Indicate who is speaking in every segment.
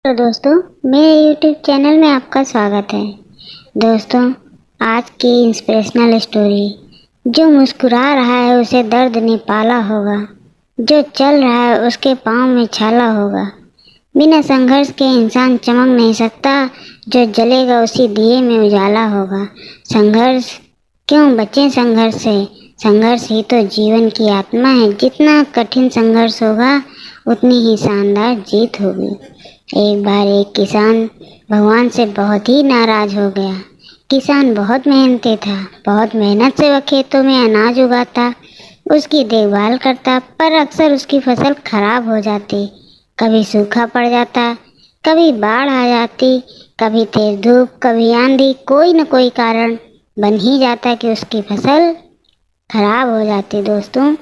Speaker 1: तो दोस्तों, मेरे YouTube चैनल में आपका स्वागत है। दोस्तों, आज की इंस्पिरेशनल स्टोरी। जो मुस्कुरा रहा है उसे दर्द ने पाला होगा, जो चल रहा है उसके पाँव में छाला होगा। बिना संघर्ष के इंसान चमक नहीं सकता, जो जलेगा उसी दिए में उजाला होगा। संघर्ष क्यों बचें संघर्ष से, संघर्ष ही तो जीवन की आत्मा है। जितना कठिन संघर्ष होगा उतनी ही शानदार जीत होगी। एक बार एक किसान भगवान से बहुत ही नाराज हो गया। किसान बहुत मेहनती था, बहुत मेहनत से वह खेतों में अनाज उगाता, उसकी देखभाल करता, पर अक्सर उसकी फसल खराब हो जाती। कभी सूखा पड़ जाता, कभी बाढ़ आ जाती, कभी तेज धूप, कभी आंधी, कोई न कोई कारण बन ही जाता कि उसकी फसल खराब हो जाती। दोस्तों,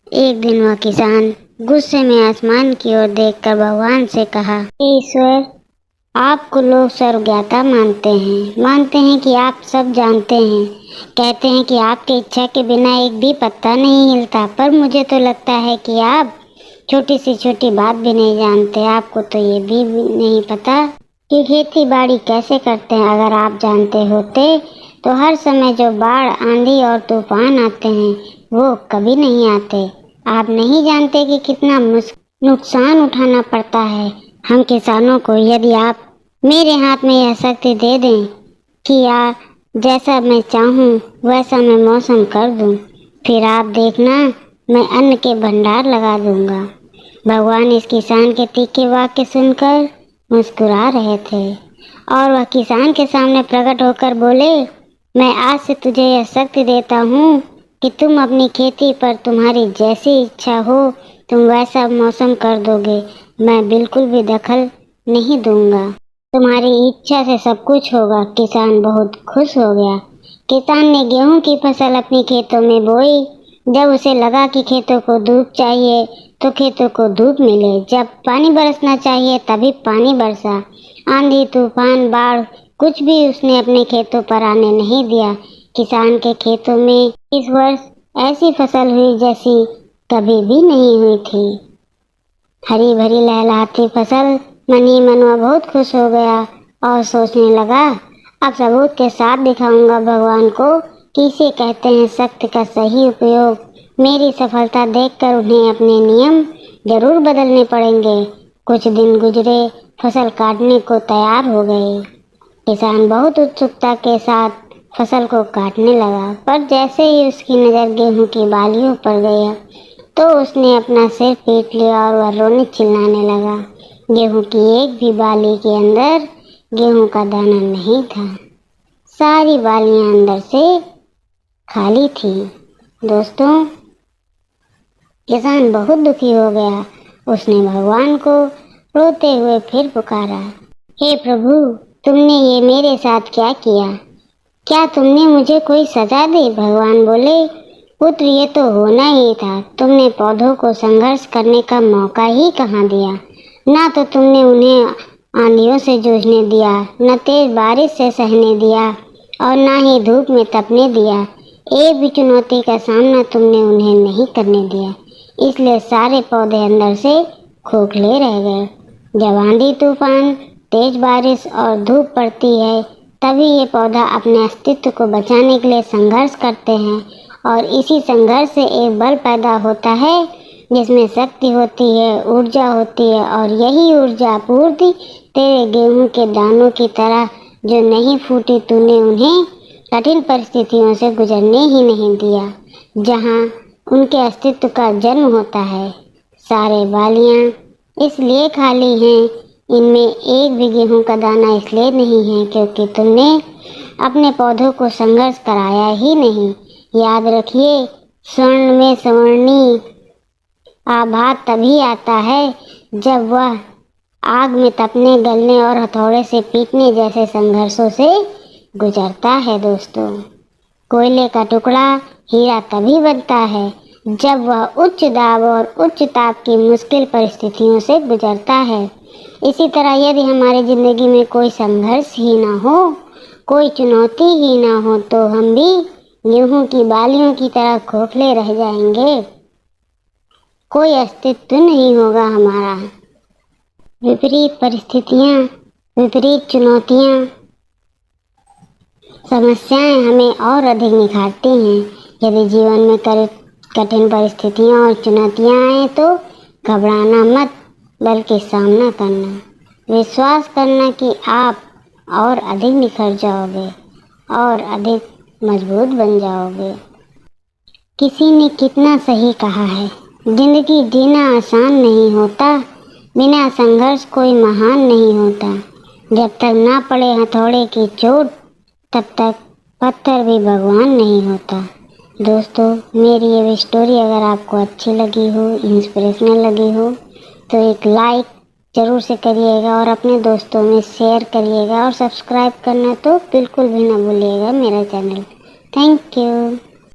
Speaker 1: एक दिन वह किसान गुस्से में आसमान की ओर देखकर भगवान से कहा, हे ईश्वर, आपको लोग सर्वज्ञाता मानते हैं कि आप सब जानते हैं। कहते हैं कि आपकी इच्छा के बिना एक भी पत्ता नहीं हिलता, पर मुझे तो लगता है कि आप छोटी सी छोटी बात भी नहीं जानते। आपको तो ये भी नहीं पता कि खेती बाड़ी कैसे करते हैं। अगर आप जानते होते तो हर समय जो बाढ़, आंधी और तूफान आते हैं वो कभी नहीं आते। आप नहीं जानते कि कितना नुकसान उठाना पड़ता है हम किसानों को। यदि आप मेरे हाथ में यह शक्ति दे दें कि जैसा मैं चाहूँ वैसा मैं मौसम कर दूँ, फिर आप देखना मैं अन्न के भंडार लगा दूँगा। भगवान इस किसान के तीखे वाक्य सुनकर मुस्कुरा रहे थे और वह किसान के सामने प्रकट होकर बोले, मैं आज से तुझे यह शक्ति देता हूँ कि तुम अपनी खेती पर तुम्हारी जैसी इच्छा हो तुम वैसा मौसम कर दोगे। मैं बिल्कुल भी दखल नहीं दूंगा, तुम्हारी इच्छा से सब कुछ होगा। किसान बहुत खुश हो गया। किसान ने गेहूं की फसल अपनी खेतों में बोई। जब उसे लगा कि खेतों को धूप चाहिए तो खेतों को धूप मिले, जब पानी बरसना चाहिए तभी पानी बरसा। आंधी, तूफान, बाढ़ कुछ भी उसने अपने खेतों पर आने नहीं दिया। किसान के खेतों में इस वर्ष ऐसी फसल हुई जैसी कभी भी नहीं हुई थी। हरी भरी लहलहाती फसल। मन ही मन वह बहुत खुश हो गया और सोचने लगा, अब सबूत के साथ दिखाऊंगा भगवान को कि इसे कहते हैं शक्ति का सही उपयोग। मेरी सफलता देखकर उन्हें अपने नियम जरूर बदलने पड़ेंगे। कुछ दिन गुजरे, फसल काटने को तैयार हो गए। किसान बहुत उत्सुकता के साथ फसल को काटने लगा, पर जैसे ही उसकी नज़र गेहूं की बालियों पर गई तो उसने अपना सिर पीट लिया और वह रोने चिल्लाने लगा। गेहूं की एक भी बाली के अंदर गेहूं का दाना नहीं था। सारी बालियां अंदर से खाली थी। दोस्तों, किसान बहुत दुखी हो गया। उसने भगवान को रोते हुए फिर पुकारा, हे प्रभु, तुमने ये मेरे साथ क्या किया? क्या तुमने मुझे कोई सजा दी? भगवान बोले, पुत्र, ये तो होना ही था। तुमने पौधों को संघर्ष करने का मौका ही कहाँ दिया। ना तो तुमने उन्हें आंधियों से जूझने दिया, न तेज बारिश से सहने दिया और ना ही धूप में तपने दिया। एक भी चुनौती का सामना तुमने उन्हें नहीं करने दिया, इसलिए सारे पौधे अंदर से खोखले रह गए। जब आंधी, तूफान, तेज बारिश और धूप पड़ती है तभी ये पौधा अपने अस्तित्व को बचाने के लिए संघर्ष करते हैं और इसी संघर्ष से एक बल पैदा होता है जिसमें शक्ति होती है, ऊर्जा होती है और यही ऊर्जा पूर्ति तेरे गेहूं के दानों की तरह जो नहीं फूटी, तूने उन्हें कठिन परिस्थितियों से गुजरने ही नहीं दिया जहां उनके अस्तित्व का जन्म होता है। सारे बालियां इसलिए खाली हैं, इनमें एक भी गेहूं का दाना इसलिए नहीं है क्योंकि तुमने अपने पौधों को संघर्ष कराया ही नहीं। याद रखिए, स्वर्ण में स्वर्णीय आभा तभी आता है जब वह आग में तपने, गलने और हथौड़े से पीटने जैसे संघर्षों से गुजरता है। दोस्तों, कोयले का टुकड़ा हीरा तभी बनता है जब वह उच्च दाब और उच्च ताप की मुश्किल परिस्थितियों से गुजरता है। इसी तरह यदि हमारी जिंदगी में कोई संघर्ष ही ना हो, कोई चुनौती ही ना हो, तो हम भी गेहूं की बालियों की तरह खोखले रह जाएंगे। कोई अस्तित्व नहीं होगा हमारा। विपरीत परिस्थितियाँ, विपरीत चुनौतियाँ, समस्याएं हमें और अधिक निखारती हैं। यदि जीवन में कठिन परिस्थितियाँ और चुनौतियाँ आए तो घबराना मत, बल्कि सामना करना। विश्वास करना कि आप और अधिक निखर जाओगे और अधिक मजबूत बन जाओगे। किसी ने कितना सही कहा है, जिंदगी जीना आसान नहीं होता, बिना संघर्ष कोई महान नहीं होता। जब तक ना पड़े हथौड़े की चोट, तब तक पत्थर भी भगवान नहीं होता। दोस्तों, मेरी ये स्टोरी अगर आपको अच्छी लगी हो, इंस्पिरेशनल लगी हो, तो एक लाइक ज़रूर से करिएगा और अपने दोस्तों में शेयर करिएगा और सब्सक्राइब करना तो बिल्कुल भी ना भूलिएगा मेरा चैनल। Thank you.